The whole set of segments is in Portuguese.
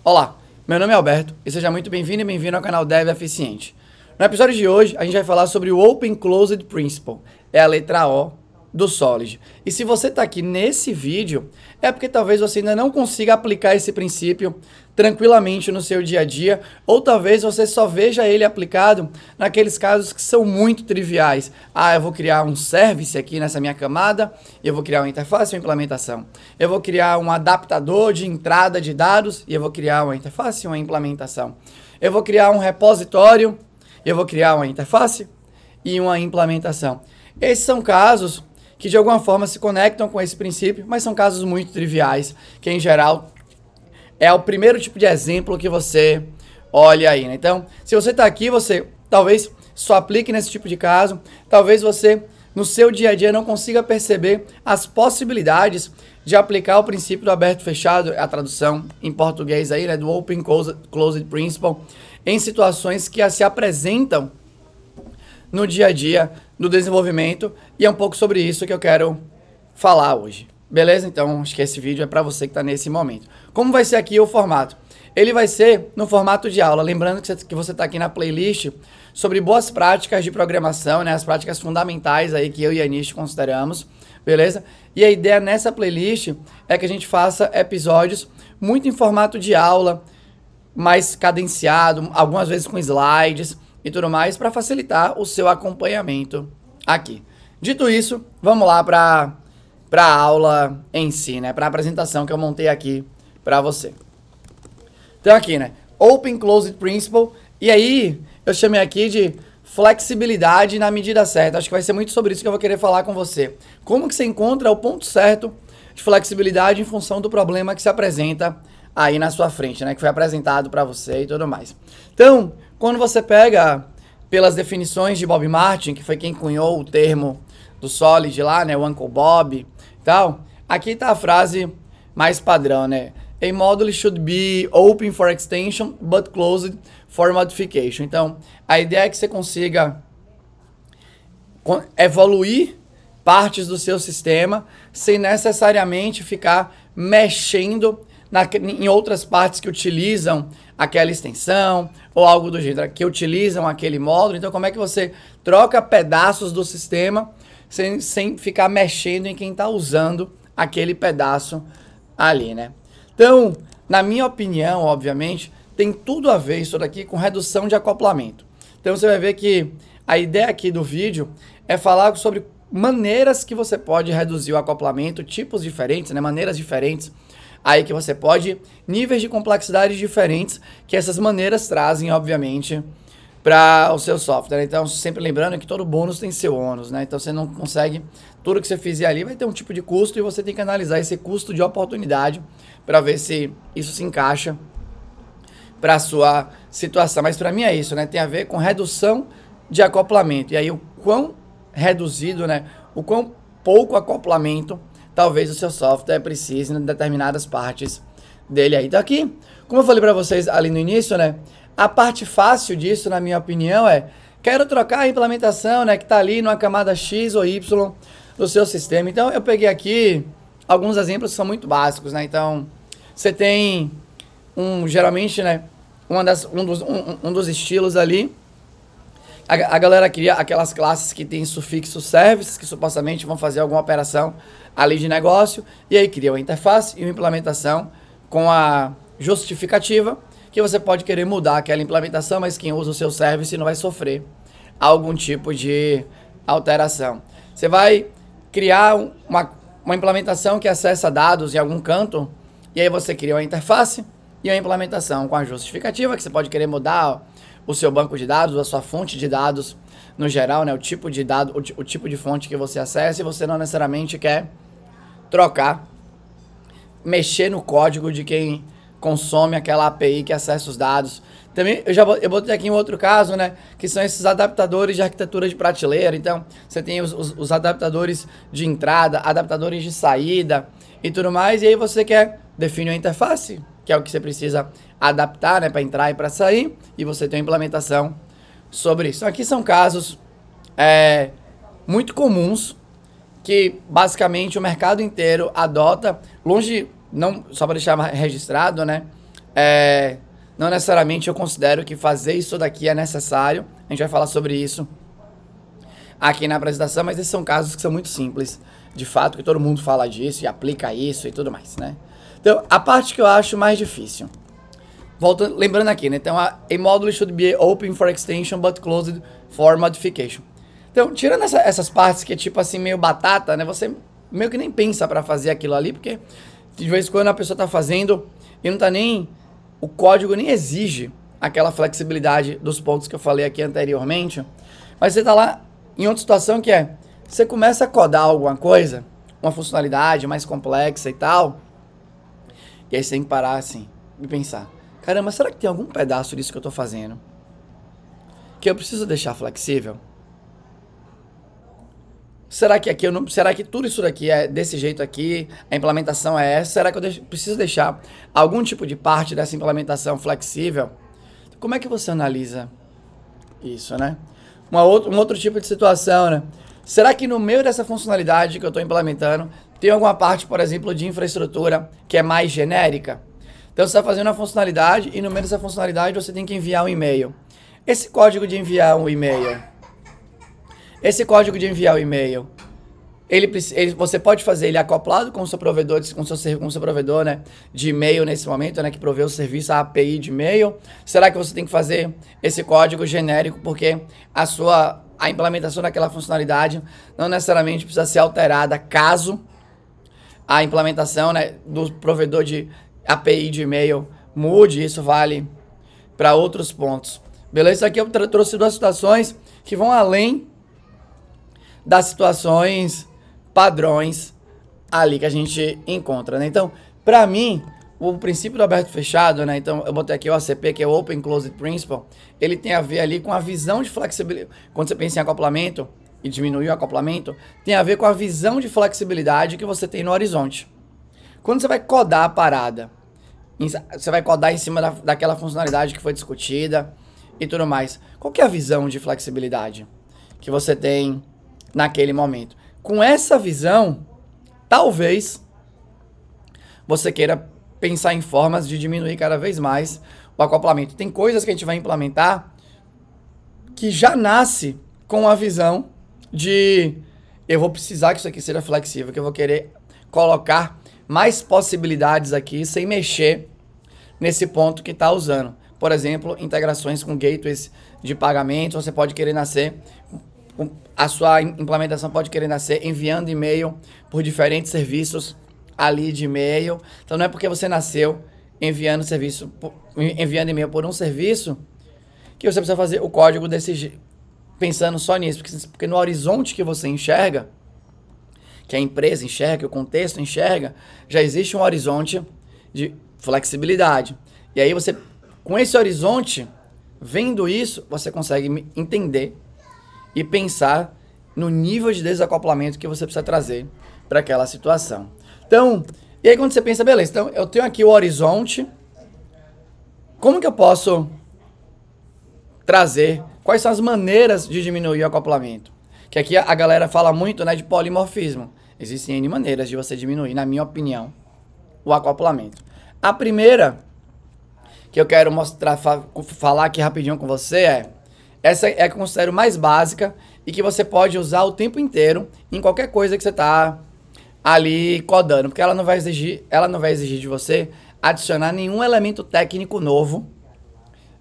Olá, meu nome é Alberto e seja muito bem-vindo e bem-vindo ao canal Dev Eficiente. No episódio de hoje, a gente vai falar sobre o Open Closed Principle, é a letra O do Solid. E se você está aqui nesse vídeo, é porque talvez você ainda não consiga aplicar esse princípio tranquilamente no seu dia a dia, ou talvez você só veja ele aplicado naqueles casos que são muito triviais. Ah, eu vou criar um service aqui nessa minha camada, eu vou criar uma interface e uma implementação. Eu vou criar um adaptador de entrada de dados e eu vou criar uma interface e uma implementação. Eu vou criar um repositório, eu vou criar uma interface e uma implementação. Esses são casos que de alguma forma se conectam com esse princípio, mas são casos muito triviais, que em geral é o primeiro tipo de exemplo que você olha aí, né? Então, se você está aqui, você talvez só aplique nesse tipo de caso, talvez você no seu dia a dia não consiga perceber as possibilidades de aplicar o princípio do aberto e fechado, a tradução em português aí, né, do Open Closed Principle, em situações que se apresentam no dia a dia do desenvolvimento, e é um pouco sobre isso que eu quero falar hoje. Beleza? Então, acho que esse vídeo é para você que está nesse momento. Como vai ser aqui o formato? Ele vai ser no formato de aula, lembrando que você está aqui na playlist sobre boas práticas de programação, né, as práticas fundamentais aí que eu e a Anish consideramos, beleza? E a ideia nessa playlist é que a gente faça episódios muito em formato de aula, mais cadenciado, algumas vezes com slides e tudo mais, para facilitar o seu acompanhamento aqui. Dito isso, vamos lá para a aula em si, né? Para a apresentação que eu montei aqui para você. Então aqui, né? Open Closed Principle. E aí, eu chamei aqui de flexibilidade na medida certa. Acho que vai ser muito sobre isso que eu vou querer falar com você. Como que você encontra o ponto certo de flexibilidade em função do problema que se apresenta aí na sua frente, né? Que foi apresentado para você e tudo mais. Então, quando você pega pelas definições de Bob Martin, que foi quem cunhou o termo do Solid lá, né? O Uncle Bob e tal. Aqui tá a frase mais padrão, né? A module should be open for extension, but closed for modification. Então, a ideia é que você consiga evoluir partes do seu sistema sem necessariamente ficar mexendo em outras partes que utilizam aquela extensão ou algo do gênero, que utilizam aquele módulo. Então, como é que você troca pedaços do sistema sem ficar mexendo em quem está usando aquele pedaço ali, né? Então, na minha opinião, obviamente, tem tudo a ver isso daqui com redução de acoplamento. Então, você vai ver que a ideia aqui do vídeo é falar sobre maneiras que você pode reduzir o acoplamento, tipos diferentes, né? Maneiras diferentes, aí que você pode, níveis de complexidade diferentes, que essas maneiras trazem, obviamente, para o seu software. Então, sempre lembrando que todo bônus tem seu ônus, né? Então, você não consegue, tudo que você fizer ali vai ter um tipo de custo e você tem que analisar esse custo de oportunidade para ver se isso se encaixa para a sua situação. Mas para mim é isso, né? Tem a ver com redução de acoplamento. E aí, o quão reduzido, né? O quão pouco acoplamento talvez o seu software precise em determinadas partes dele aí. Então aqui, como eu falei para vocês ali no início, né? A parte fácil disso, na minha opinião, é quero trocar a implementação, né? Que está ali numa camada X ou Y do seu sistema. Então eu peguei aqui alguns exemplos que são muito básicos, né? Então você tem geralmente, né? Um dos estilos ali. A galera cria aquelas classes que tem sufixo service, que supostamente vão fazer alguma operação ali de negócio, e aí cria uma interface e uma implementação com a justificativa que você pode querer mudar aquela implementação, mas quem usa o seu service não vai sofrer algum tipo de alteração. Você vai criar uma implementação que acessa dados em algum canto, e aí você cria uma interface e uma implementação com a justificativa, que você pode querer mudar o seu banco de dados, a sua fonte de dados no geral, né? O tipo de dado, o tipo de fonte que você acessa, e você não necessariamente quer trocar, mexer no código de quem consome aquela API que acessa os dados. Também eu botei aqui um outro caso, né? Que são esses adaptadores de arquitetura de prateleira. Então, você tem os adaptadores de entrada, adaptadores de saída e tudo mais. E aí você quer definir uma interface, que é o que você precisa adaptar, né, para entrar e para sair, e você tem uma implementação sobre isso. Então, aqui são casos muito comuns que basicamente o mercado inteiro adota, longe, não, só para deixar registrado, né, Não necessariamente eu considero que fazer isso daqui é necessário. A gente vai falar sobre isso aqui na apresentação, mas esses são casos que são muito simples. De fato, que todo mundo fala disso e aplica isso e tudo mais, né? Então, a parte que eu acho mais difícil. Lembrando aqui, né? Então, a module should be open for extension, but closed for modification. Então, tirando essas partes que é tipo assim, meio batata, né? Você meio que nem pensa para fazer aquilo ali, porque de vez em quando a pessoa tá fazendo e não tá nem... O código nem exige aquela flexibilidade dos pontos que eu falei aqui anteriormente. Mas você tá lá em outra situação que é... Você começa a codar alguma coisa, uma funcionalidade mais complexa e tal, e aí você tem que parar assim e pensar, caramba, será que tem algum pedaço disso que eu tô fazendo que eu preciso deixar flexível? Será que aqui será que tudo isso daqui é desse jeito aqui, a implementação é essa? Será que eu preciso deixar algum tipo de parte dessa implementação flexível? Como é que você analisa isso, né? Um outro tipo de situação, né? Será que no meio dessa funcionalidade que eu estou implementando, tem alguma parte, por exemplo, de infraestrutura que é mais genérica? Então você está fazendo uma funcionalidade e no meio dessa funcionalidade você tem que enviar um e-mail. Esse código de enviar um e-mail, você pode fazer ele acoplado com o seu provedor, com o seu provedor, né, de e-mail nesse momento, né, que provê o serviço, a API de e-mail. Será que você tem que fazer esse código genérico porque a implementação daquela funcionalidade não necessariamente precisa ser alterada caso a implementação, né, do provedor de API de e-mail mude? Isso vale para outros pontos. Beleza? Isso aqui eu trouxe duas situações que vão além das situações padrões ali que a gente encontra, né? Então, para mim, o princípio do aberto e fechado, né? Então, eu botei aqui o ACP, que é o Open Closed Principle, ele tem a ver ali com a visão de flexibilidade. Quando você pensa em acoplamento e diminuir o acoplamento, tem a ver com a visão de flexibilidade que você tem no horizonte. Quando você vai codar a parada, você vai codar em cima daquela funcionalidade que foi discutida e tudo mais. Qual que é a visão de flexibilidade que você tem naquele momento? Com essa visão, talvez você queira pensar em formas de diminuir cada vez mais o acoplamento. Tem coisas que a gente vai implementar que já nasce com a visão de eu vou precisar que isso aqui seja flexível, que eu vou querer colocar mais possibilidades aqui sem mexer nesse ponto que está usando. Por exemplo, integrações com gateways de pagamento, você pode querer nascer... A sua implementação pode querer nascer enviando e-mail por diferentes serviços ali de e-mail. Então não é porque você nasceu enviando e-mail por um serviço que você precisa fazer o código pensando só nisso. Porque no horizonte que você enxerga, que a empresa enxerga, que o contexto enxerga, já existe um horizonte de flexibilidade. E aí você, com esse horizonte, vendo isso, você consegue entender e pensar no nível de desacoplamento que você precisa trazer para aquela situação. Então, e aí quando você pensa, beleza, então eu tenho aqui o horizonte, como que eu posso trazer, quais são as maneiras de diminuir o acoplamento? Que aqui a galera fala muito, né, de polimorfismo. Existem N maneiras de você diminuir, na minha opinião, o acoplamento. A primeira que eu quero falar aqui rapidinho com você essa é a que eu considero mais básica e que você pode usar o tempo inteiro em qualquer coisa que você está ali codando, porque ela não vai exigir de você adicionar nenhum elemento técnico novo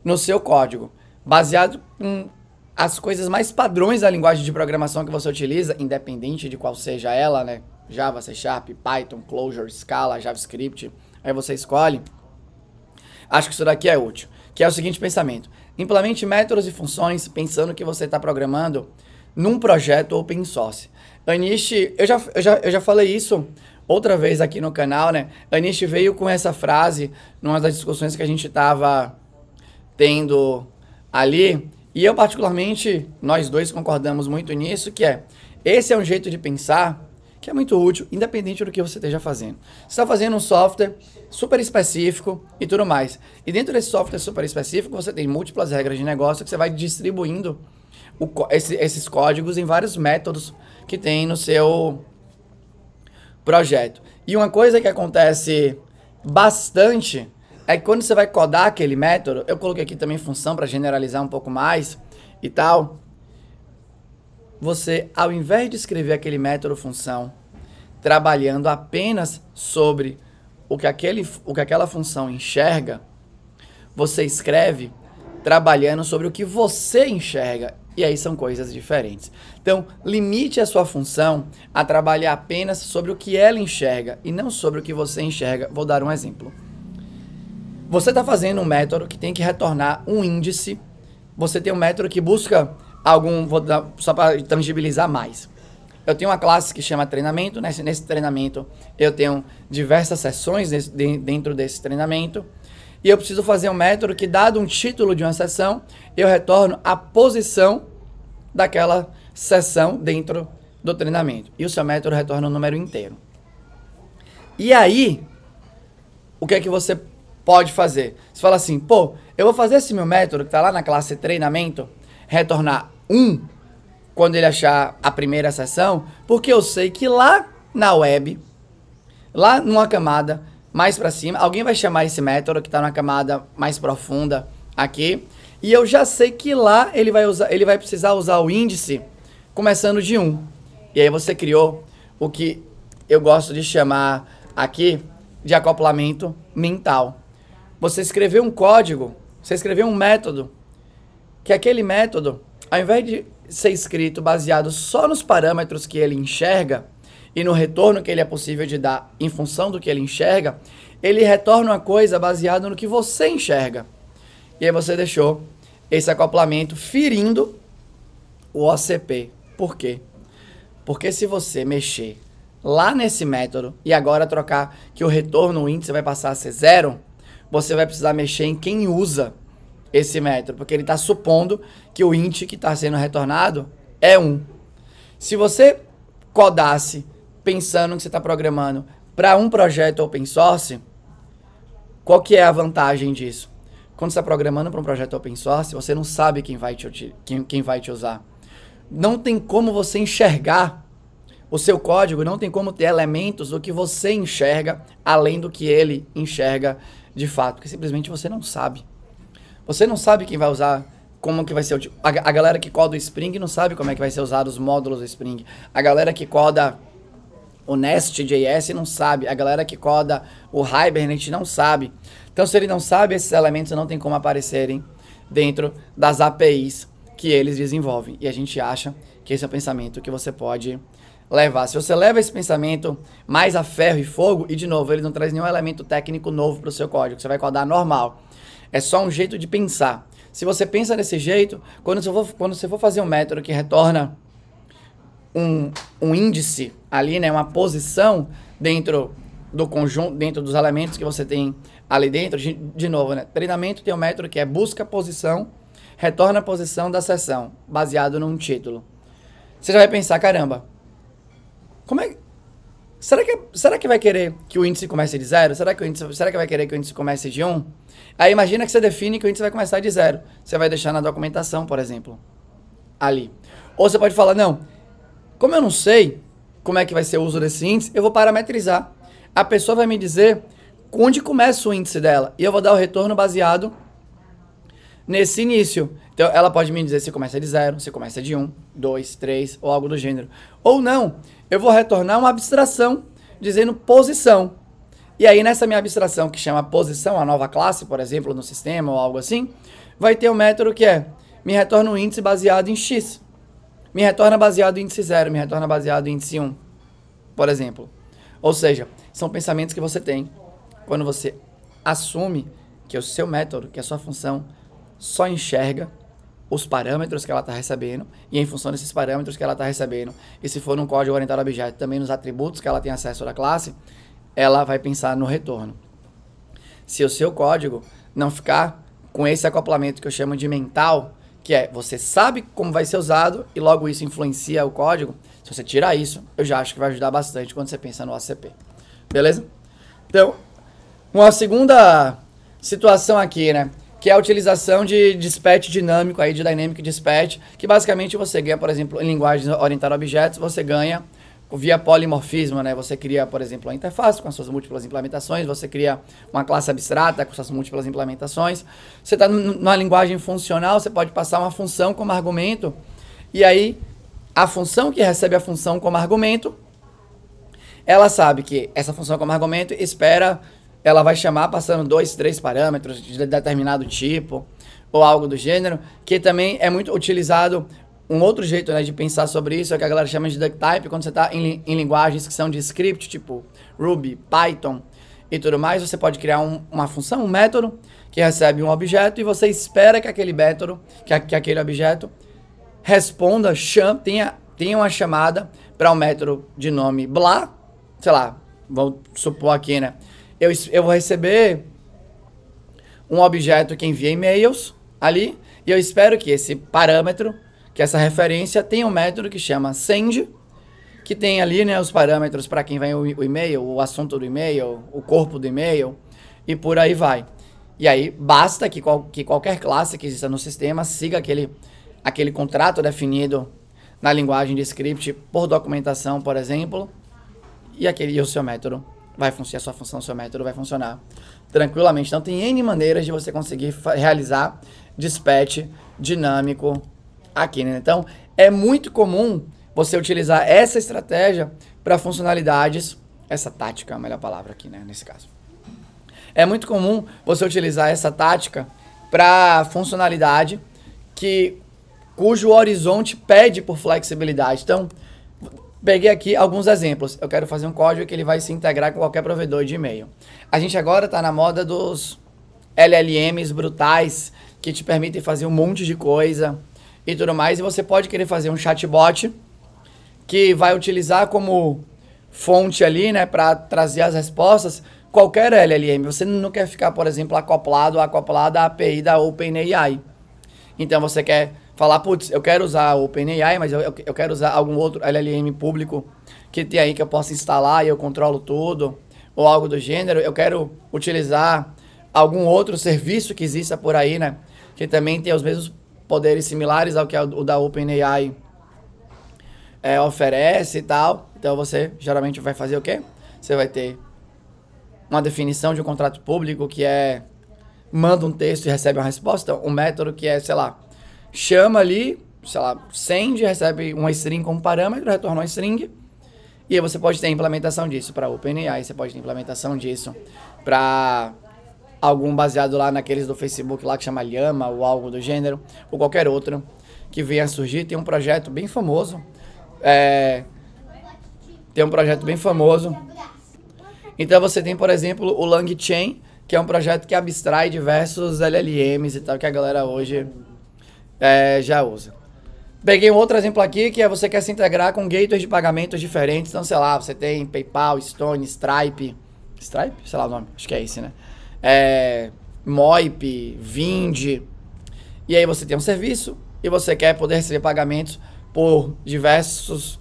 no seu código, baseado em as coisas mais padrões da linguagem de programação que você utiliza, independente de qual seja ela, né? Java, C Sharp, Python, Clojure, Scala, JavaScript, aí você escolhe. Acho que isso daqui é útil, que é o seguinte pensamento: implemente métodos e funções pensando que você está programando num projeto open source. Anish, eu já falei isso outra vez aqui no canal, né? Anish veio com essa frase numa das discussões que a gente estava tendo ali, e eu particularmente, nós dois concordamos muito nisso, que esse é um jeito de pensar que é muito útil, independente do que você esteja fazendo. Você está fazendo um software super específico e tudo mais. E dentro desse software super específico, você tem múltiplas regras de negócio que você vai distribuindo esses códigos em vários métodos que tem no seu projeto. E uma coisa que acontece bastante é que quando você vai codar aquele método, eu coloquei aqui também função para generalizar um pouco mais e tal. Você, ao invés de escrever aquele método função, trabalhando apenas sobre o que aquela função enxerga, você escreve trabalhando sobre o que você enxerga. E aí são coisas diferentes. Então, limite a sua função a trabalhar apenas sobre o que ela enxerga e não sobre o que você enxerga. Vou dar um exemplo. Você está fazendo um método que tem que retornar um índice. Você tem um método que busca algum... Vou dar só para tangibilizar mais. Eu tenho uma classe que chama treinamento. Nesse treinamento, eu tenho diversas sessões dentro desse treinamento. E eu preciso fazer um método que, dado um título de uma sessão, eu retorno a posição daquela sessão dentro do treinamento. E o seu método retorna um número inteiro. E aí, o que é que você pode fazer? Você fala assim, pô, eu vou fazer esse meu método que está lá na classe treinamento, retornar 1 quando ele achar a primeira sessão, porque eu sei que lá na web, lá numa camada mais para cima, alguém vai chamar esse método que está na camada mais profunda aqui, e eu já sei que lá ele vai precisar usar o índice começando de 1. E aí você criou o que eu gosto de chamar aqui de acoplamento mental. Você escreveu um código, você escreveu um método, que aquele método, ao invés de ser escrito baseado só nos parâmetros que ele enxerga, e no retorno que ele é possível de dar em função do que ele enxerga, ele retorna uma coisa baseada no que você enxerga. E aí você deixou esse acoplamento ferindo o OCP. Por quê? Porque se você mexer lá nesse método e agora trocar que o retorno, o índice vai passar a ser 0, você vai precisar mexer em quem usa esse método, porque ele está supondo que o int que está sendo retornado é 1. Se você codasse pensando que você está programando para um projeto open source, qual que é a vantagem disso? Quando você está programando para um projeto open source, você não sabe quem vai te usar. Não tem como você enxergar o seu código, não tem como ter elementos do que você enxerga, além do que ele enxerga de fato, porque simplesmente você não sabe. Você não sabe quem vai usar, como que vai ser... A galera que coda o Spring não sabe como é que vai ser usado os módulos do Spring. A galera que coda o Nest.js não sabe. A galera que coda o Hibernate não sabe. Então, se ele não sabe, esses elementos não tem como aparecerem dentro das APIs que eles desenvolvem. E a gente acha que esse é o pensamento que você pode levar. Se você leva esse pensamento mais a ferro e fogo, e de novo, ele não traz nenhum elemento técnico novo para o seu código. Você vai codar normal. É só um jeito de pensar. Se você pensa desse jeito, quando você for fazer um método que retorna um índice ali, né, uma posição dentro do conjunto, dentro dos elementos que você tem ali dentro, de novo, né, treinamento tem um método que é busca posição, retorna a posição da sessão, baseado num título. Você já vai pensar, caramba, como é... Será que vai querer que o índice comece de 0? Será que vai querer que o índice comece de 1? Aí imagina que você define que o índice vai começar de 0. Você vai deixar na documentação, por exemplo, ali. Ou você pode falar, não, como eu não sei como é que vai ser o uso desse índice, eu vou parametrizar. A pessoa vai me dizer onde começa o índice dela. E eu vou dar o retorno baseado nesse início. Então, ela pode me dizer se começa de 0, se começa de 1, 2, 3 ou algo do gênero. Ou não, eu vou retornar uma abstração dizendo posição. E aí, nessa minha abstração que chama posição, a nova classe, por exemplo, no sistema ou algo assim, vai ter um método que é me retorna um índice baseado em x. Me retorna baseado em índice 0, me retorna baseado em índice 1, por exemplo. Ou seja, são pensamentos que você tem quando você assume que o seu método, que a sua função, só enxerga os parâmetros que ela está recebendo, e em função desses parâmetros que ela está recebendo, e se for num código orientado a objeto, também nos atributos que ela tem acesso da classe, ela vai pensar no retorno. Se o seu código não ficar com esse acoplamento que eu chamo de mental, que é você sabe como vai ser usado e logo isso influencia o código, se você tirar isso, eu já acho que vai ajudar bastante quando você pensa no OCP. Beleza? Então, uma segunda situação aqui, né? Que é a utilização de dispatch dinâmico, aí, de Dynamic Dispatch, que basicamente você ganha, por exemplo, em linguagens orientadas a objetos, você ganha via polimorfismo, né? Você cria, por exemplo, uma interface com as suas múltiplas implementações, você cria uma classe abstrata com suas múltiplas implementações. Você está numa linguagem funcional, você pode passar uma função como argumento, e aí a função que recebe a função como argumento, ela sabe que essa função como argumento espera, ela vai chamar passando 2, 3 parâmetros de determinado tipo, ou algo do gênero, que também é muito utilizado. Um outro jeito, né, de pensar sobre isso é o que a galera chama de duck type, quando você está em linguagens que são de script, tipo Ruby, Python e tudo mais, você pode criar uma função, um método, que recebe um objeto e você espera que aquele método, que aquele objeto responda, tenha uma chamada para um método de nome blá, sei lá, vou supor aqui, né, eu vou receber um objeto que envia e-mails ali, e eu espero que esse parâmetro, que essa referência tem um método que chama send, que tem ali, né, os parâmetros para quem vem o e-mail, o assunto do e-mail, o corpo do e-mail, e por aí vai. E aí basta que qualquer classe que exista no sistema siga aquele contrato definido na linguagem de script por documentação, por exemplo, e o seu método vai funcionar, a sua função, o seu método vai funcionar tranquilamente. Então tem N maneiras de você conseguir realizar dispatch dinâmico aqui, né? Então, é muito comum você utilizar essa estratégia para funcionalidades, essa tática é a melhor palavra aqui, né, nesse caso. É muito comum você utilizar essa tática para funcionalidade cujo horizonte pede por flexibilidade. Então, peguei aqui alguns exemplos. Eu quero fazer um código que ele vai se integrar com qualquer provedor de e-mail. A gente agora está na moda dos LLMs brutais que te permitem fazer um monte de coisa e tudo mais, e você pode querer fazer um chatbot que vai utilizar como fonte ali, né, para trazer as respostas, qualquer LLM. Você não quer ficar, por exemplo, acoplado à API da OpenAI. Então você quer falar, putz, eu quero usar o OpenAI, mas eu quero usar algum outro LLM público que tem aí que eu possa instalar e eu controlo tudo, ou algo do gênero. Eu quero utilizar algum outro serviço que exista por aí, né, que também tem os mesmos poderes similares ao que o da OpenAI oferece e tal. Então você geralmente vai fazer o quê? Você vai ter uma definição de um contrato público que manda um texto e recebe uma resposta. Um método que sei lá, chama ali, sei lá, send, recebe uma string como parâmetro, retorna uma string. E aí você pode ter implementação disso para OpenAI, você pode ter implementação disso para algum baseado lá naqueles do Facebook lá que chama Llama ou algo do gênero, ou qualquer outro que venha a surgir. Tem um projeto bem famoso. Então você tem, por exemplo, o LangChain, que é um projeto que abstrai diversos LLMs e tal, que a galera hoje já usa. Peguei um outro exemplo aqui, que você quer se integrar com gateways de pagamentos diferentes. Então, sei lá, você tem PayPal, Stone, Stripe, sei lá o nome, acho que é esse, né? Moip, Vind, e aí você tem um serviço e você quer poder receber pagamentos por diversos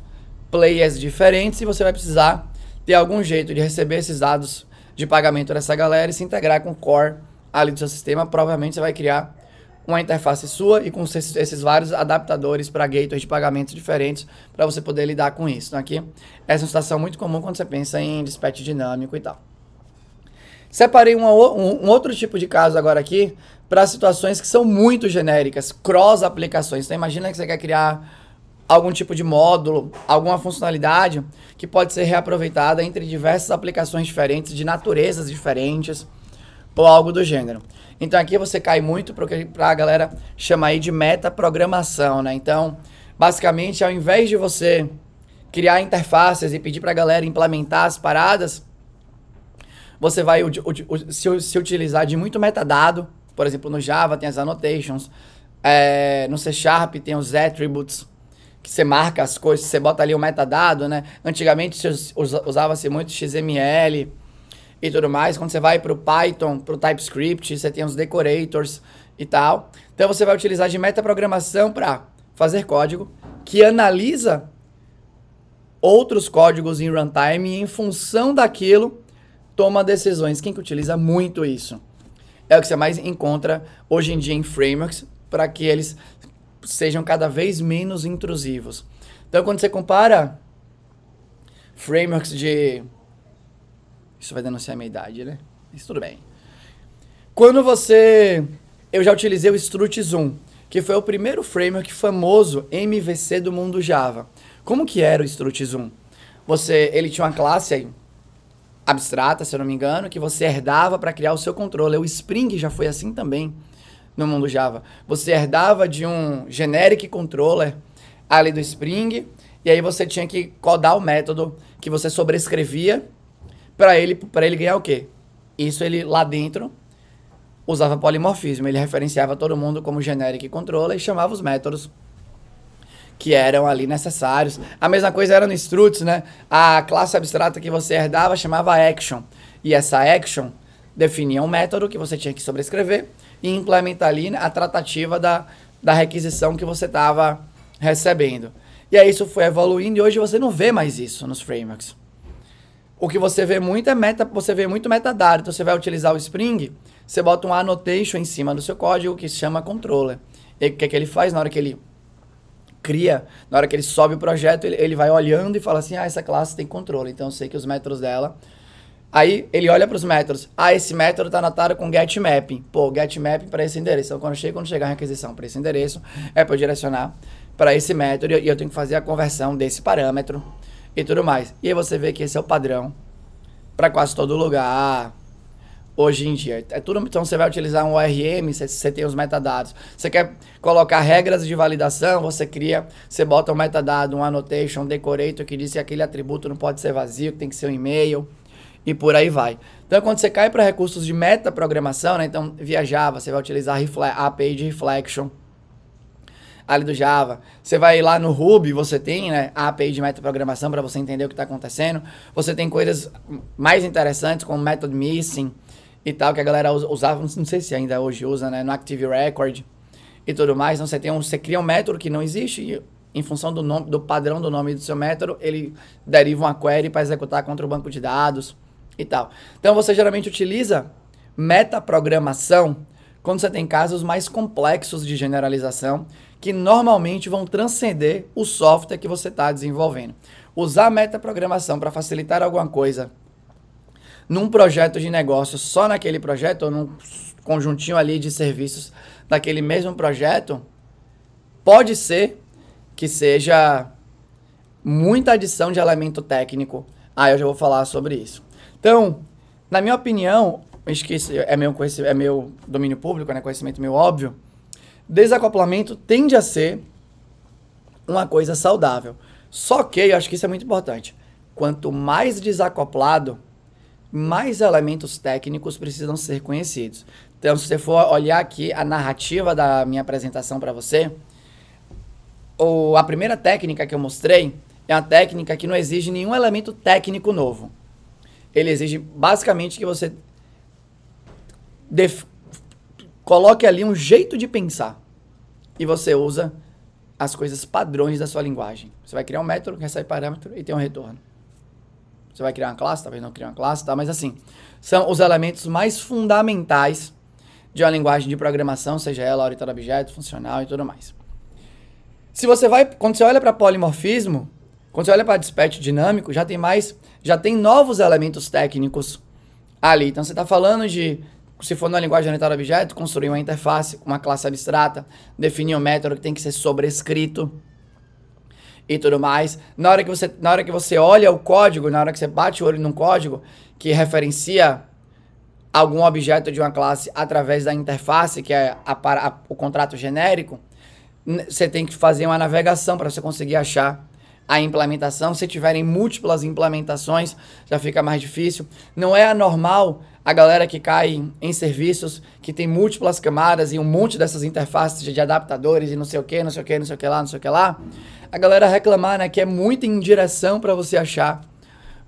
players diferentes e você vai precisar ter algum jeito de receber esses dados de pagamento dessa galera e se integrar com o core ali do seu sistema. Provavelmente você vai criar uma interface sua e com esses vários adaptadores para gateways de pagamentos diferentes para você poder lidar com isso. Então aqui, essa é uma situação muito comum quando você pensa em dispatch dinâmico e tal. Separei um outro tipo de caso agora aqui para situações que são muito genéricas, cross-aplicações. Então imagina que você quer criar algum tipo de módulo, alguma funcionalidade que pode ser reaproveitada entre diversas aplicações diferentes, de naturezas diferentes, ou algo do gênero. Então aqui você cai muito para a galera chamar aí de metaprogramação, né? Então, basicamente, ao invés de você criar interfaces e pedir para a galera implementar as paradas, você vai se utilizar de muito metadado. Por exemplo, no Java tem as annotations, no C# tem os attributes, que você marca as coisas, você bota ali o metadado, né? Antigamente usava-se muito XML e tudo mais. Quando você vai para o Python, para o TypeScript, você tem os decorators e tal. Então você vai utilizar de metaprogramação para fazer código que analisa outros códigos em runtime e em função daquilo toma decisões. Quem que utiliza muito isso? É o que você mais encontra hoje em dia em frameworks para que eles sejam cada vez menos intrusivos. Então, quando você compara frameworks de... Isso vai denunciar a minha idade, né? Mas tudo bem. Quando você... Eu já utilizei o Struts1, que foi o primeiro framework famoso MVC do mundo Java. Como que era o Struts1? Ele tinha uma classe abstrata, se eu não me engano, que você herdava para criar o seu controller. O Spring já foi assim também no mundo Java. Você herdava de um generic controller ali do Spring, e aí você tinha que codar o método que você sobrescrevia para ele ganhar o quê? Isso ele lá dentro usava polimorfismo. Ele referenciava todo mundo como generic controller e chamava os métodos que eram ali necessários. A mesma coisa era no Struts, né? A classe abstrata que você herdava chamava action. E essa action definia um método que você tinha que sobrescrever e implementar ali a tratativa da requisição que você estava recebendo. E aí isso foi evoluindo e hoje você não vê mais isso nos frameworks. O que você vê muito você vê muito metadado. Então você vai utilizar o Spring, você bota um annotation em cima do seu código que se chama controller. E o que é que ele faz na hora que ele cria, na hora que ele sobe o projeto, ele vai olhando e fala assim, essa classe tem controle, então eu sei que os métodos dela... Aí ele olha para os métodos, esse método está anotado com getMapping. Pô, getMapping para esse endereço. Então quando chegar a requisição para esse endereço, é para eu direcionar para esse método e eu tenho que fazer a conversão desse parâmetro e tudo mais. E aí você vê que esse é o padrão para quase todo lugar hoje em dia. Então você vai utilizar um ORM, você tem os metadados. Você quer colocar regras de validação, você bota um metadado, um annotation, um decorator que diz que aquele atributo não pode ser vazio, que tem que ser um e-mail e por aí vai. Então quando você cai para recursos de metaprogramação, né, então via Java, você vai utilizar a API de reflection ali do Java. Você vai lá no Ruby, você tem, né, a API de metaprogramação para você entender o que está acontecendo. Você tem coisas mais interessantes como method missing e tal, que a galera usava, não sei se ainda hoje usa, né, no Active Record e tudo mais. Então você cria um método que não existe e em função do padrão do nome do seu método, ele deriva uma query para executar contra o banco de dados e tal. Então você geralmente utiliza metaprogramação quando você tem casos mais complexos de generalização que normalmente vão transcender o software que você está desenvolvendo. Usar metaprogramação para facilitar alguma coisa num projeto de negócio, só naquele projeto, ou num conjuntinho ali de serviços daquele mesmo projeto, pode ser que seja muita adição de elemento técnico. Eu já vou falar sobre isso. Então, na minha opinião, acho que isso é meu domínio público, né, conhecimento meio óbvio, desacoplamento tende a ser uma coisa saudável. Só que, eu acho que isso é muito importante, quanto mais desacoplado, mais elementos técnicos precisam ser conhecidos. Então, se você for olhar aqui a narrativa da minha apresentação para você, a primeira técnica que eu mostrei é uma técnica que não exige nenhum elemento técnico novo. Ele exige basicamente que você coloque ali um jeito de pensar e você usa as coisas padrões da sua linguagem. Você vai criar um método que recebe parâmetro e tem um retorno. Você vai criar uma classe, talvez não criar uma classe, tá? Mas assim, são os elementos mais fundamentais de uma linguagem de programação, seja ela orientada a objeto, funcional e tudo mais. Quando você olha para polimorfismo, quando você olha para dispatch dinâmico, já tem novos elementos técnicos ali. Então você está falando de, se for numa linguagem orientada a objeto, construir uma interface, uma classe abstrata, definir um método que tem que ser sobrescrito e tudo mais. Na hora que você olha o código, na hora que você bate o olho num código que referencia algum objeto de uma classe através da interface, que é o contrato genérico, você tem que fazer uma navegação para você conseguir achar a implementação. Se tiverem múltiplas implementações, já fica mais difícil. Não é anormal a galera que cai em serviços que tem múltiplas camadas e um monte dessas interfaces de adaptadores e não sei o que, não sei o que, não sei o que lá, não sei o que lá. A galera reclamar, né, que é muita indireção para você achar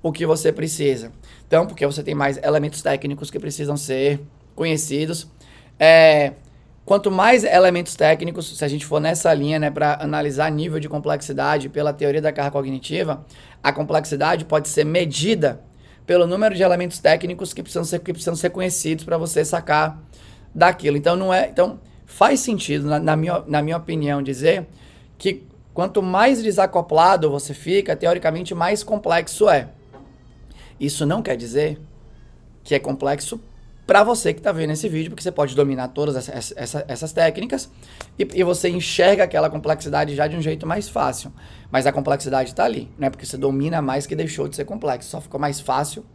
o que você precisa. Então, porque você tem mais elementos técnicos que precisam ser conhecidos. Quanto mais elementos técnicos, se a gente for nessa linha, né, para analisar nível de complexidade pela teoria da carga cognitiva, a complexidade pode ser medida pelo número de elementos técnicos que precisam ser conhecidos para você sacar daquilo. Então, então faz sentido, na minha opinião, dizer que quanto mais desacoplado você fica, teoricamente mais complexo é. Isso não quer dizer que é complexo para você que está vendo esse vídeo, porque você pode dominar todas essas técnicas e você enxerga aquela complexidade já de um jeito mais fácil. Mas a complexidade está ali, não é porque você domina mais que deixou de ser complexo, só ficou mais fácil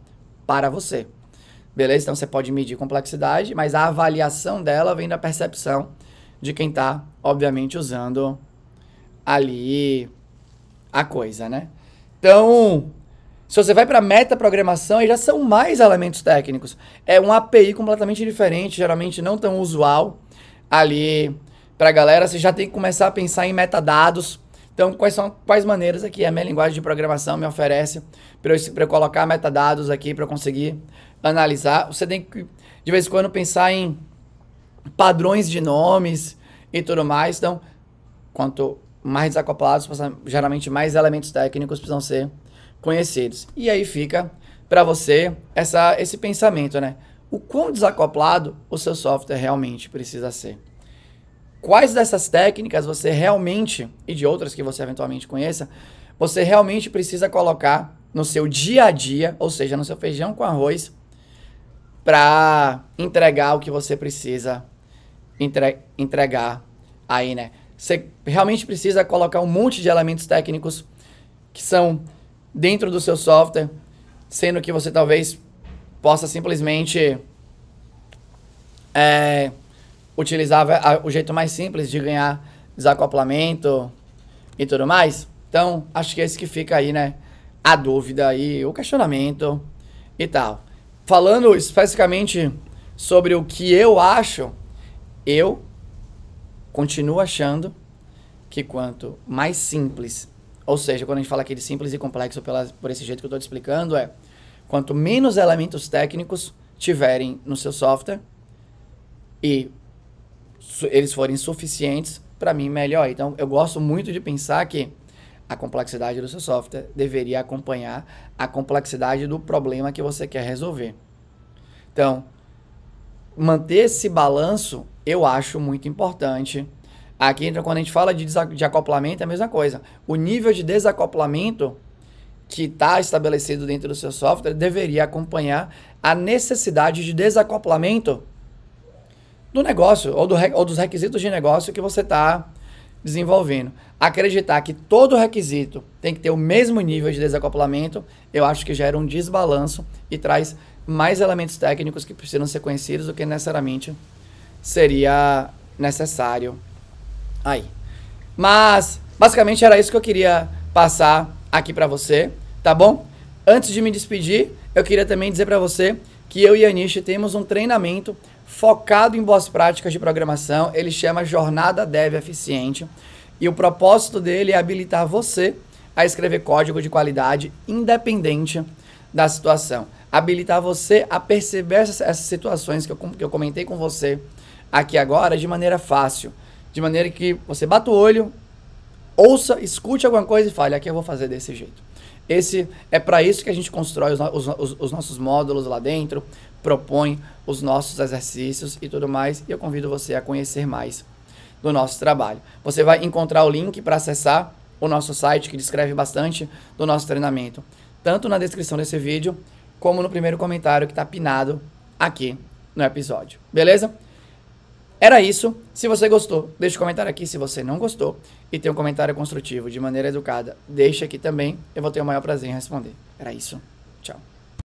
para você. Beleza? Então você pode medir complexidade, mas a avaliação dela vem da percepção de quem está, obviamente, usando ali a coisa, né? Então, se você vai para metaprogramação, aí já são mais elementos técnicos. É um API completamente diferente, geralmente não tão usual ali para a galera. Você já tem que começar a pensar em metadados. Então, quais maneiras aqui a minha linguagem de programação me oferece para eu colocar metadados aqui, para eu conseguir analisar? Você tem que, de vez em quando, pensar em padrões de nomes e tudo mais. Então, quanto mais desacoplados, geralmente mais elementos técnicos precisam ser conhecidos. E aí fica para você esse pensamento, né? O quão desacoplado o seu software realmente precisa ser. Quais dessas técnicas você realmente, e de outras que você eventualmente conheça, você realmente precisa colocar no seu dia a dia, ou seja, no seu feijão com arroz, para entregar o que você precisa entregar aí, né? Você realmente precisa colocar um monte de elementos técnicos que são dentro do seu software, sendo que você talvez possa simplesmente utilizar o jeito mais simples de ganhar desacoplamento e tudo mais. Então, acho que é esse que fica aí, né? A dúvida aí, o questionamento e tal. Falando especificamente sobre o que eu acho, eu continuo achando que quanto mais simples, ou seja, quando a gente fala aqui de simples e complexo por esse jeito que eu estou te explicando, quanto menos elementos técnicos tiverem no seu software e eles forem suficientes, para mim, melhor. Então, eu gosto muito de pensar que a complexidade do seu software deveria acompanhar a complexidade do problema que você quer resolver. Então, manter esse balanço, eu acho muito importante. Aqui entra quando a gente fala de acoplamento, é a mesma coisa. O nível de desacoplamento que está estabelecido dentro do seu software deveria acompanhar a necessidade de desacoplamento do negócio ou dos requisitos de negócio que você está desenvolvendo. Acreditar que todo requisito tem que ter o mesmo nível de desacoplamento, eu acho que gera um desbalanço e traz mais elementos técnicos que precisam ser conhecidos do que necessariamente seria necessário aí. Mas, basicamente, era isso que eu queria passar aqui para você, tá bom? Antes de me despedir, eu queria também dizer para você que eu e a Anish temos um treinamento focado em boas práticas de programação. Ele chama Jornada Dev Eficiente. E o propósito dele é habilitar você a escrever código de qualidade independente da situação. Habilitar você a perceber essas situações que eu comentei com você aqui agora de maneira fácil. De maneira que você bata o olho, ouça, escute alguma coisa e fale, aqui eu vou fazer desse jeito. É para isso que a gente constrói os nossos módulos lá dentro, propõe os nossos exercícios e tudo mais. E eu convido você a conhecer mais do nosso trabalho. Você vai encontrar o link para acessar o nosso site, que descreve bastante do nosso treinamento, tanto na descrição desse vídeo, como no primeiro comentário que está pinado aqui no episódio. Beleza? Era isso. Se você gostou, deixa um comentário aqui. Se você não gostou e tem um comentário construtivo de maneira educada, deixa aqui também. Eu vou ter o maior prazer em responder. Era isso. Tchau.